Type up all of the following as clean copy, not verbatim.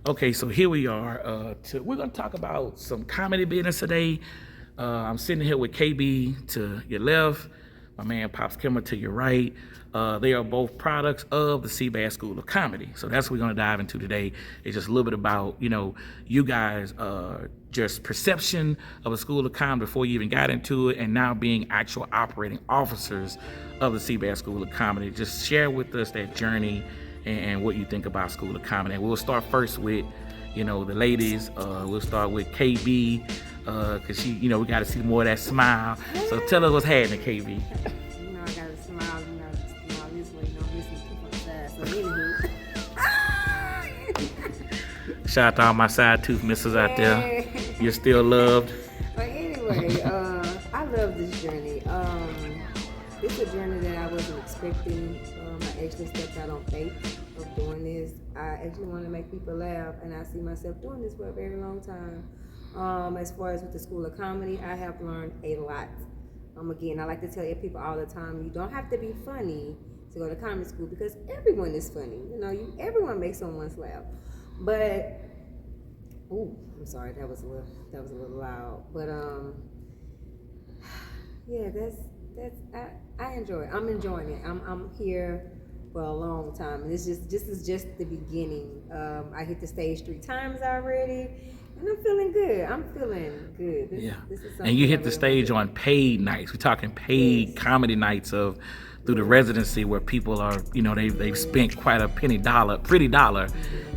Okay, so here we are. We're going to talk about some comedy business today. I'm sitting here with KB to your left, my man Pops Kimble to your right. They are both products of the C-Bazz School of Comedy. So that's what we're going to dive into today. It's just a little bit about, you guys, just perception of a School of Comedy before you even got into it, and now being actual operating officers of the C-Bazz School of Comedy. Just share with us that journey and what you think about School of Comedy. And we'll start first with, the ladies. We'll start with KB, because she, we got to see more of that smile. So tell us what's happening, KB. I gotta smile, smile this way, don't miss me keep on side. So anywho. Shout out to all my side tooth misses out there. You're still loved. But anyway, I love this journey. It's a journey that I wasn't expecting. I actually stepped out on faith of doing this. I actually want to make people laugh, and I see myself doing this for a very long time. As far as with the School of Comedy, I have learned a lot. Again, I like to tell people all the time, you don't have to be funny to go to comedy school because everyone is funny. Everyone makes someone's laugh. But, I'm sorry, that was a little loud. But yeah, I enjoy it. I'm enjoying it. I'm here for a long time, and this is just the beginning. I hit the stage 3 times already, and I'm feeling good. This is and you hit the stage on paid nights. We're talking paid comedy nights through the residency, where people are, they've spent quite a pretty dollar,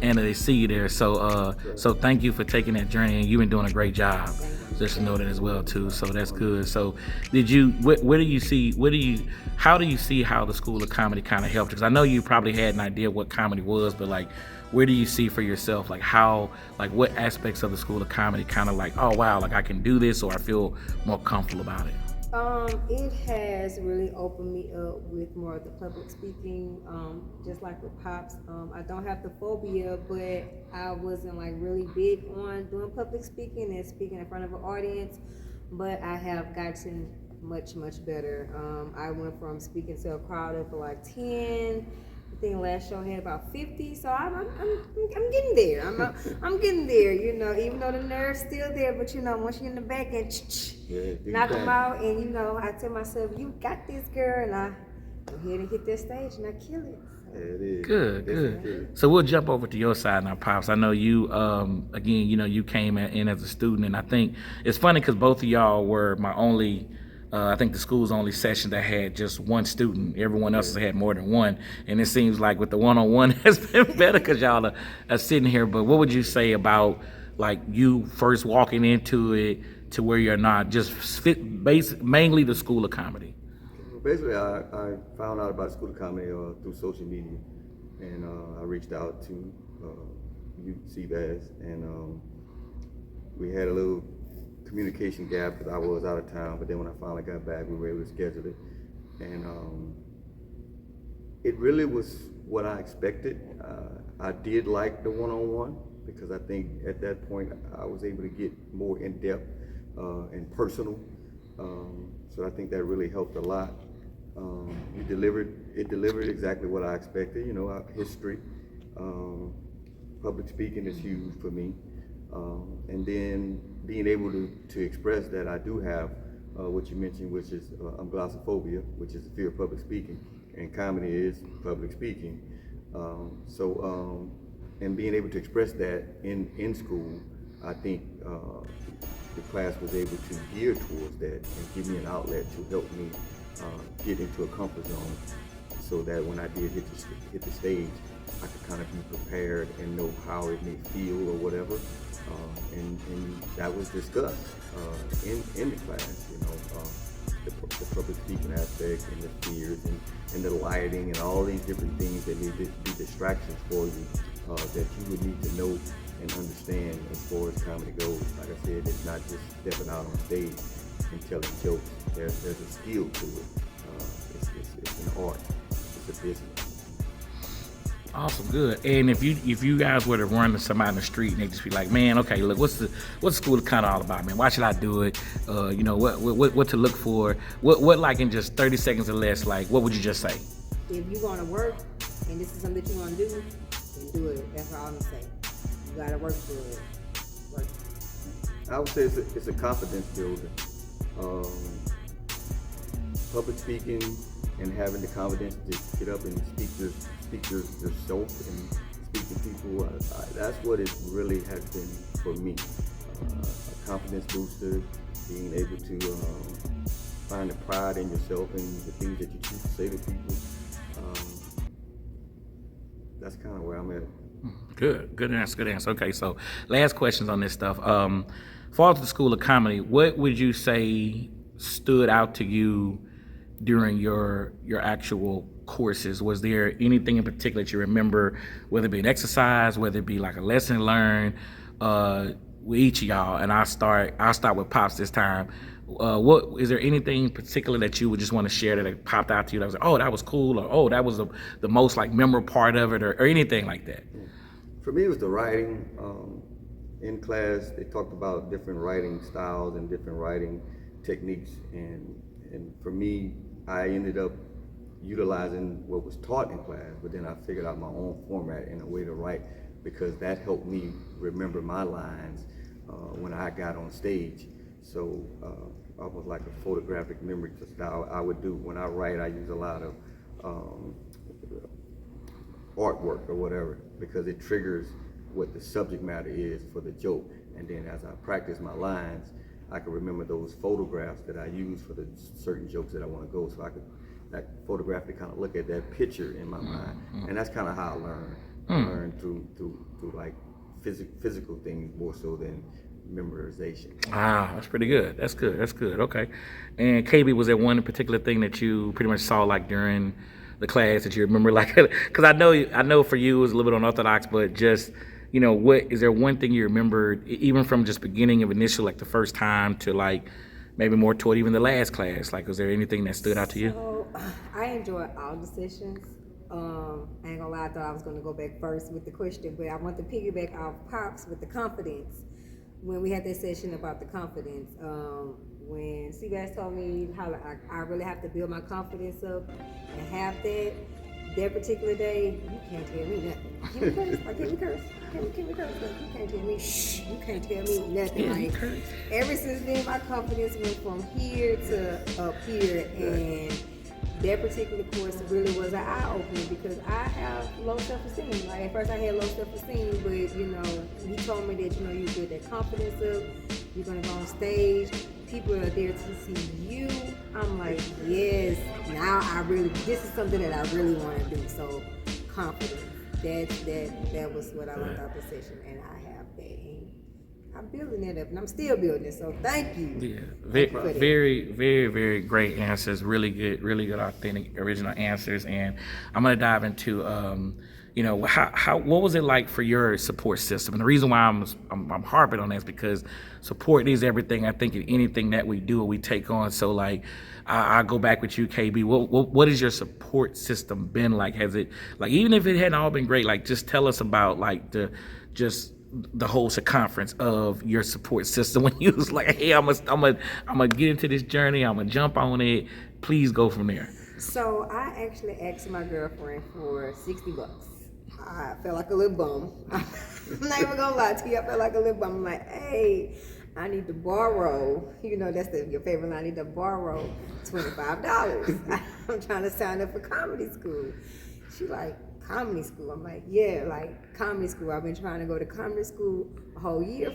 and they see you there. So thank you for taking that journey, and you've been doing a great job. Just to know that as well too. So that's good. So how do you see how the School of Comedy kind of helped? Because I know you probably had an idea what comedy was, but where do you see for yourself, what aspects of the School of Comedy kind of oh wow, I can do this, or I feel more comfortable about it? It has really opened me up with more of the public speaking, just like with Pops. I don't have the phobia, but I wasn't really big on doing public speaking and speaking in front of an audience, but I have gotten much better. I went from speaking to a crowd of 10. I think last show had about 50, so I'm getting there. I'm getting there, even though the nerve's still there, but once you're in the back and knock them out, and I tell myself, you got this, girl, and I go ahead and hit that stage and I kill it. Yeah, it is. Good. So we'll jump over to your side now, Pops. I know you, again, you came in as a student, and I think it's funny because both of y'all were my only. I think the school's only session that had just one student. Everyone else has had more than one. And it seems like with the one-on-one has been better because y'all are sitting here. But what would you say about you first walking into it to where you're not, just mainly the School of Comedy? Well, basically, I found out about the School of Comedy through social media. And I reached out to C-Bazz, and we had a little communication gap because I was out of town, but then when I finally got back, we were able to schedule it, and it really was what I expected. I did like the one-on-one because I think at that point I was able to get more in-depth and personal, so I think that really helped a lot. It delivered exactly what I expected. History, public speaking is huge for me. And then being able to express that I do have what you mentioned, which is glossophobia, which is the fear of public speaking, and comedy is public speaking. And being able to express that in school, I think the class was able to gear towards that and give me an outlet to help me get into a comfort zone, so that when I did hit the stage, I could kind of be prepared and know how it may feel or whatever. And that was discussed in the class, the public speaking aspect and the fears and the lighting and all these different things that need to be distractions for you that you would need to know and understand as far as comedy goes. Like I said, it's not just stepping out on stage and telling jokes. There's a skill to it. It's an art. It's a business. Awesome, good. And if you guys were to run to somebody in the street and they just be like, man, okay, look, what's the School of Comedy all about, man? Why should I do it? What to look for? What in just 30 seconds or less, what would you just say? If you want to work and this is something that you want to do, then do it. That's all I'm gonna say. You gotta work for it. Work. I would say it's a confidence builder. Public speaking and having the confidence to get up and speak yourself and speak to people. That's what it really has been for me. A confidence booster, being able to find the pride in yourself and the things that you choose to say to people. That's kind of where I'm at. Good answer. Okay, so last questions on this stuff. For the School of Comedy, what would you say stood out to you during your actual courses? Was there anything in particular that you remember, whether it be an exercise, whether it be like a lesson learned, with each of y'all? And I'll start with Pops this time. What is there anything in particular that you would just want to share that popped out to you that was like, oh, that was cool, or oh, that was the most like memorable part of it, or anything like that? For me, it was the writing. In class, they talked about different writing styles and different writing techniques, and for me, I ended up utilizing what was taught in class, but then I figured out my own format and a way to write, because that helped me remember my lines when I got on stage. So almost like a photographic memory style I would do. When I write, I use a lot of artwork or whatever, because it triggers what the subject matter is for the joke. And then as I practice my lines, I can remember those photographs that I use for the certain jokes that I want to go. So I could like photographically kind of look at that picture in my mind. And that's kind of how I learn. I learn through like physical things more so than memorization. That's pretty good. That's good. Okay. And KB, was there one particular thing that you pretty much saw like during the class that you remember, like, because I know for you it was a little bit unorthodox, but just, what is there one thing you remembered even from just beginning of initial, like the first time to like maybe more toward even the last class? Like, was there anything that stood out to you? So I enjoyed all the sessions. I ain't gonna lie, I thought I was gonna go back first with the question, but I want to piggyback off Pops with the confidence. When we had that session about the confidence, when C-Bazz told me how I really have to build my confidence up and have that particular day, you can't tell me nothing. Can we curse? Like, can we curse? Can we curse? Like, you can't tell me, shh, you can't tell me nothing. Like, ever since then, my confidence went from here to up here, and that particular course really was an eye-opener, because I have low self-esteem. Like, at first I had low self-esteem, but he told me that you build that confidence up, you're gonna go on stage, people are there to see you. I'm like, yes, now this is something that I really want to do. So confidence, that was what I learned out the session, and I have that. I'm building it up, and I'm still building it. So thank you. Yeah, very, very, very great answers. Really good, authentic, original answers. And I'm gonna dive into, what was it like for your support system? And the reason why I'm harping on that is because support is everything. I think in anything that we do or we take on. So like, I'll go back with you, KB. What has your support system been like? Has it, like, even if it hadn't all been great, like, just tell us about like the whole circumference of your support system when you was like, hey, I'm gonna get into this journey, I'm gonna jump on it. Please go from there. So I actually asked my girlfriend for $60. I felt like a little bum. I'm not even gonna lie to you. I felt like a little bum. I'm like, hey, I need to borrow. That's your favorite line. I need to borrow $25. I'm trying to sign up for comedy school. She like, comedy school? I'm like, yeah, like comedy school. I've been trying to go to comedy school a whole year.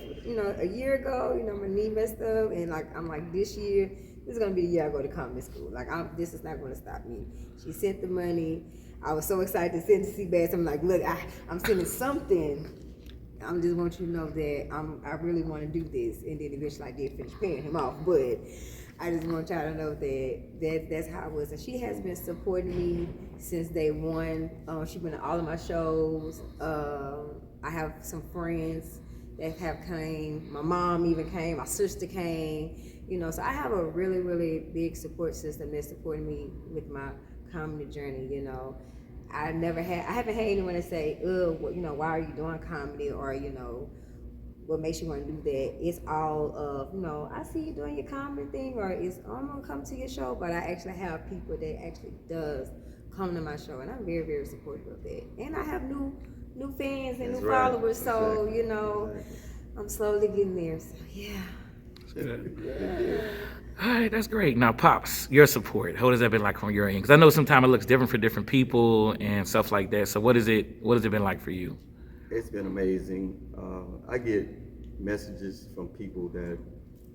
A year ago, my knee messed up, and like I'm like, this year, this is gonna be the year I go to comedy school. Like, this is not gonna stop me. She sent the money. I was so excited to send to C-Bazz. I'm like, look, I'm sending something. I just want you to know that I really want to do this. And then eventually I did finish paying him off, but I just want y'all to know that's how it was. And she has been supporting me since day one. She's been to all of my shows. I have some friends that have came. My mom even came. My sister came. So I have a really, really big support system that's supporting me with my comedy journey. I haven't had anyone to say, why are you doing comedy, or what makes you want to do that. It's all of, I see you doing your comedy thing, or I'm gonna come to your show. But I actually have people that actually does come to my show, and I'm very, very supportive of that. And I have new new fans and That's new right. followers. So Exactly. you know, Exactly. I'm slowly getting there. So yeah. All right, that's great. Now, Pops, your support, what has that been like from your end? Because I know sometimes it looks different for different people and stuff like that. So what has it been like for you? It's been amazing. I get messages from people that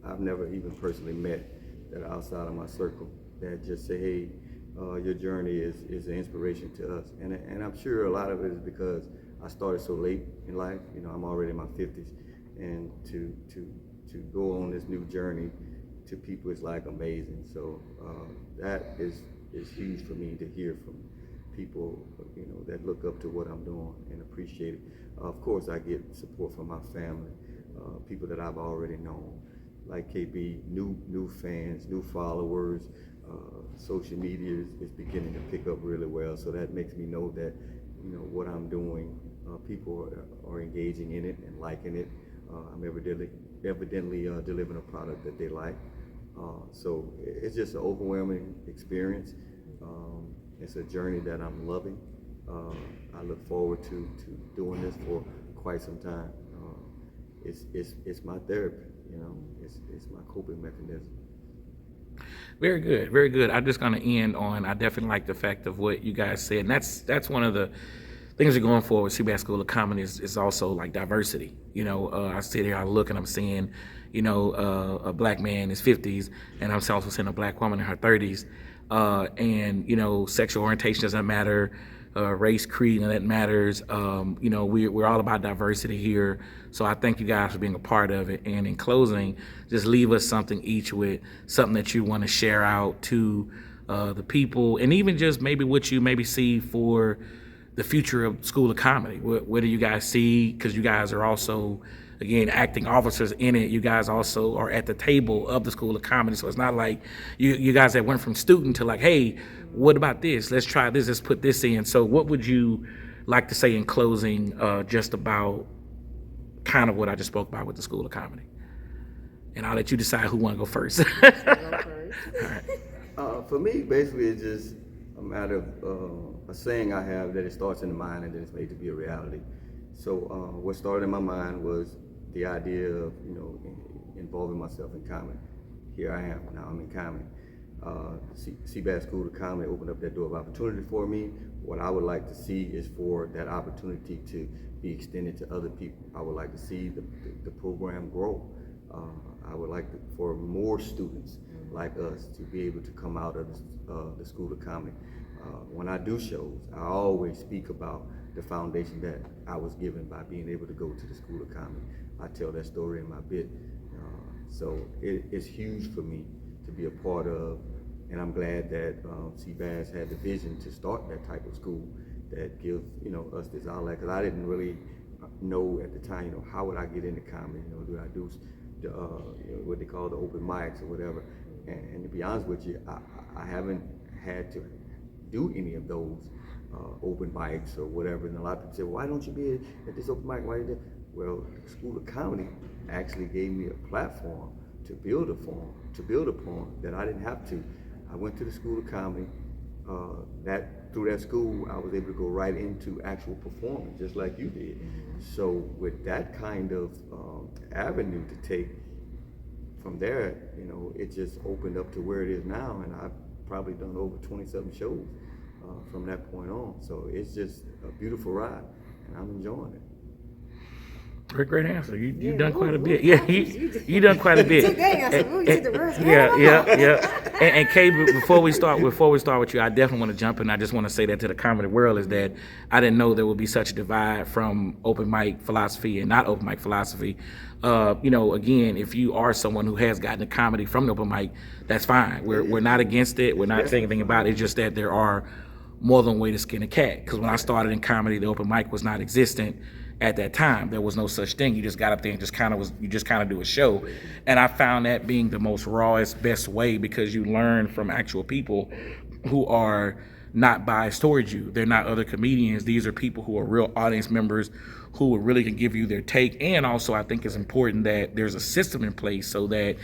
I've never even personally met that are outside of my circle that just say, hey, your journey is an inspiration to us. And I'm sure a lot of it is because I started so late in life. You know, I'm already in my 50s. And to go on this new journey to people is like amazing. So that is huge for me to hear from people, you know, that look up to what I'm doing and appreciate it. Of course, I get support from my family, people that I've already known, like KB, new fans, new followers. Social media is beginning to pick up really well, so that makes me know that, you know, what I'm doing, people are engaging in it and liking it. I'm evidently delivering a product that they like. So it's just an overwhelming experience. It's a journey that I'm loving. I look forward to doing this for quite some time. It's my therapy, you know. It's my coping mechanism. Very good, very good. I'm just going to end on, I definitely like the fact of what you guys said. And that's one of the things we're going for with C-Bazz School of Comedy is also like diversity. You know, I sit here, I look and I'm seeing, you know, a black man in his 50s, and I'm also seeing a black woman in her 30s. And, you know, sexual orientation doesn't matter. Race, creed, and that matters. You know, we're all about diversity here. So I thank you guys for being a part of it. And in closing, just leave us something each with something that you want to share out to the people, and even just maybe what you maybe see for the future of School of Comedy. What do you guys see? Because you guys are also, again, acting officers in it. You guys also are at the table of the School of Comedy. So it's not like you guys that went from student to like, hey, what about this? Let's try this. Let's put this in. So what would you like to say in closing just about kind of what I just spoke about with the School of Comedy? And I'll let you decide who want to go first. Go first. All right. For me, basically, it's just a matter of a saying I have that it starts in the mind and then it's made to be a reality. So what started in my mind was the idea of, you know, involving myself in comedy. Here I am, now I'm in comedy. C-Bazz School of Comedy opened up that door of opportunity for me. What I would like to see is for that opportunity to be extended to other people. I would like to see the program grow. I would like for more students like us to be able to come out of the School of Comedy. When I do shows, I always speak about the foundation that I was given by being able to go to the School of Comedy. I tell that story in my bit. So it's huge for me to be a part of, and I'm glad that C-Bazz had the vision to start that type of school that gives, you know, us this outlet. Because I didn't really know at the time, you know, how would I get into comedy? You know, do I do the, you know, what they call the open mics or whatever? And to be honest with you, I haven't had to do any of those open mics or whatever. And a lot of people say, well, why don't you be at this open mic? Why you did? Well, the School of Comedy actually gave me a platform to build upon that I didn't have to. I went to the School of Comedy. Through that school, I was able to go right into actual performance, just like you did. So with that kind of avenue to take from there, you know, it just opened up to where it is now, and I've probably done over 27 shows from that point on. So it's just a beautiful ride, and I'm enjoying it. Great answer. You've done ooh, quite a ooh, bit. Yeah, you done quite a bit. Took that answer. Ooh, you took the words. Yeah. And Kay, before we start with you, I definitely want to jump in. I just want to say that to the comedy world is that I didn't know there would be such a divide from open mic philosophy and not open mic philosophy. You know, again, if you are someone who has gotten a comedy from the open mic, that's fine. We're not against it. We're not saying anything about it. It's just that there are more than one way to skin a cat. Because when I started in comedy, the open mic was not existent. At that time, there was no such thing. You just got up there and just kind of do a show. And I found that being the most rawest, best way, because you learn from actual people who are not biased towards you. They're not other comedians. These are people who are real audience members who really can give you their take. And also, I think it's important that there's a system in place so that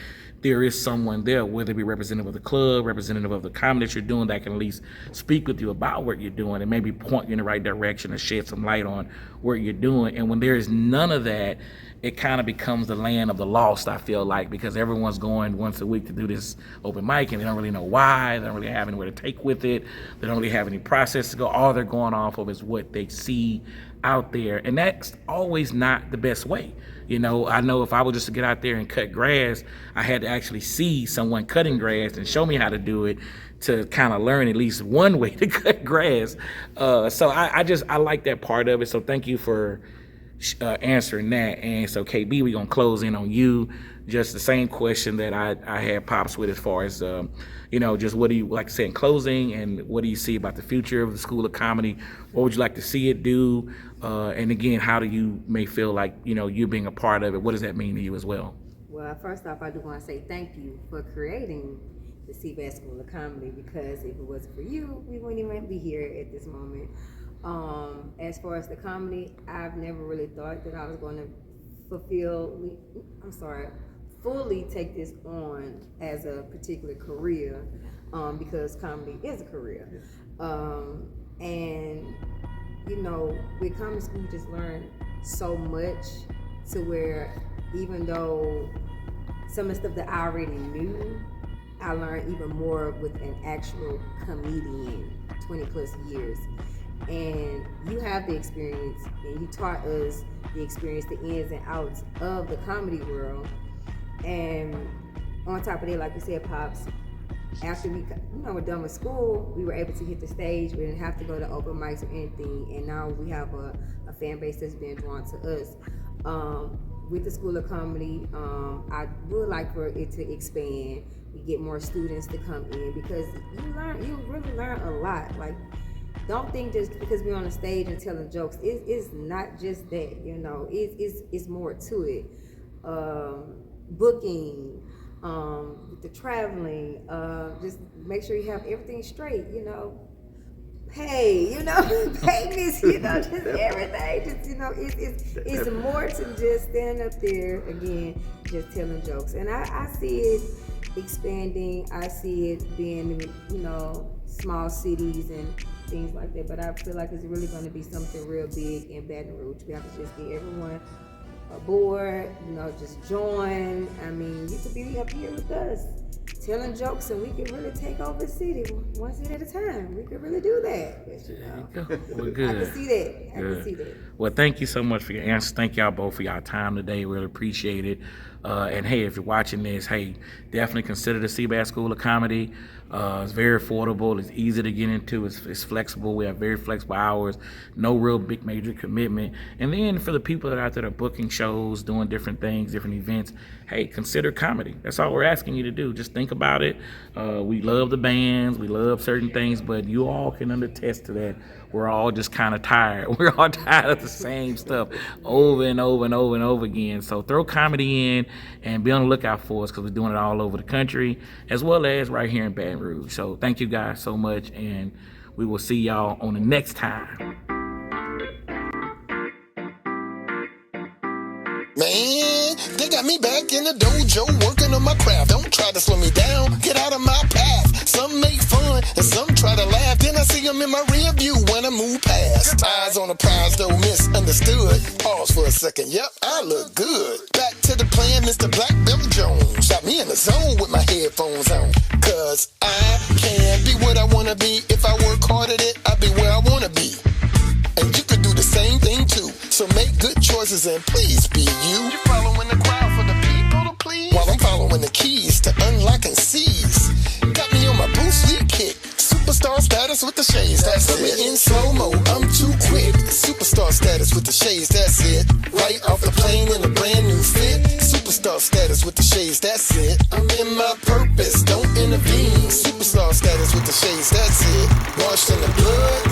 there is someone there, whether it be representative of the club, representative of the comedy that you're doing, that can at least speak with you about what you're doing and maybe point you in the right direction or shed some light on what you're doing. And when there is none of that, it kind of becomes the land of the lost, I feel like, because everyone's going once a week to do this open mic and they don't really know why, they don't really have anywhere to take with it, they don't really have any process to go. All they're going off of is what they see out there, and that's always not the best way. You know, I know if I was just to get out there and cut grass, I had to actually see someone cutting grass and show me how to do it to kind of learn at least one way to cut grass. So I like that part of it. So thank you for answering that. And so KB, we're gonna close in on you. Just the same question that I had Pops with, as far as you know, just what do you like to say in closing, and what do you see about the future of the School of Comedy? What would you like to see it do? And again, how do you may feel like, you know, you being a part of it, what does that mean to you as well? Well, first off, I do want to say thank you for creating the C-Bazz School of Comedy, because if it wasn't for you, we wouldn't even be here at this moment. As far as the comedy, I've never really thought that I was going to fully take this on as a particular career, because comedy is a career. And you know, with comedy school, you just learn so much, to where even though some of the stuff that I already knew, I learned even more with an actual comedian, 20 plus years. And you have the experience, and you taught us the experience, the ins and outs of the comedy world. And on top of that, like you said, Pops, after we were done with school, we were able to hit the stage. We didn't have to go to open mics or anything, and now we have a fan base that's been drawn to us. With the School of Comedy, I would like for it to expand. We get more students to come in, because you really learn a lot. Like, don't think just because we're on the stage and telling jokes, it's not just that, you know, it's more to it. Booking, the traveling, just make sure you have everything straight, you know, pay, you know, payments, you know, just everything, just, you know, it's more to just stand up there again, just telling jokes. And I see it expanding, I see it being, you know, small cities and things like that, but I feel like it's really going to be something real big in Baton Rouge. We have to just get everyone aboard, you know, just join. I mean, you could be up here with us telling jokes, and we could really take over the city one city at a time. We could really do that. But, you know, well, good. I can see that. I can see that. Well, thank you so much for your answers. Thank y'all both for your time today. Really appreciate it. And hey, if you're watching this, hey, definitely consider the C-Bazz School of Comedy. It's very affordable. It's easy to get into. It's flexible. We have very flexible hours. No real big major commitment. And then for the people that are out there that are booking shows, doing different things, different events, hey, consider comedy. That's all we're asking you to do. Just think about it. We love the bands. We love certain things, but you all can attest to that. We're all just kind of tired. We're all tired of the same stuff over and over and over and over again. So throw comedy in and be on the lookout for us, because we're doing it all over the country, as well as right here in Baton Rouge. So thank you guys so much, and we will see y'all on the next time. Man, they got me back in the dojo working on my craft. Don't try to slow me down, get out of my path. Some make fun and some try to laugh. Then I see them in my rear view when I move past. Eyes on the prize, though misunderstood. Pause for a second, yep, I look good. Back to the plan, Mr. Black Belt Jones. Shot me in the zone with my headphones on. Cause I can be what I wanna be. If I work hard at it, I'll be where I wanna be. And you could do the same thing too. So make good choices and please be you. You following the crowd for the people to please, while I'm following the keys to unlock and seize. Got me on my Bruce Lee kick. Superstar status with the shades, that's it. In slow-mo, I'm too quick. Superstar status with the shades, that's it. Right off the plane in a brand new fit. Superstar status with the shades, that's it. I'm in my purpose, don't intervene. Superstar status with the shades, that's it. Washed in the blood,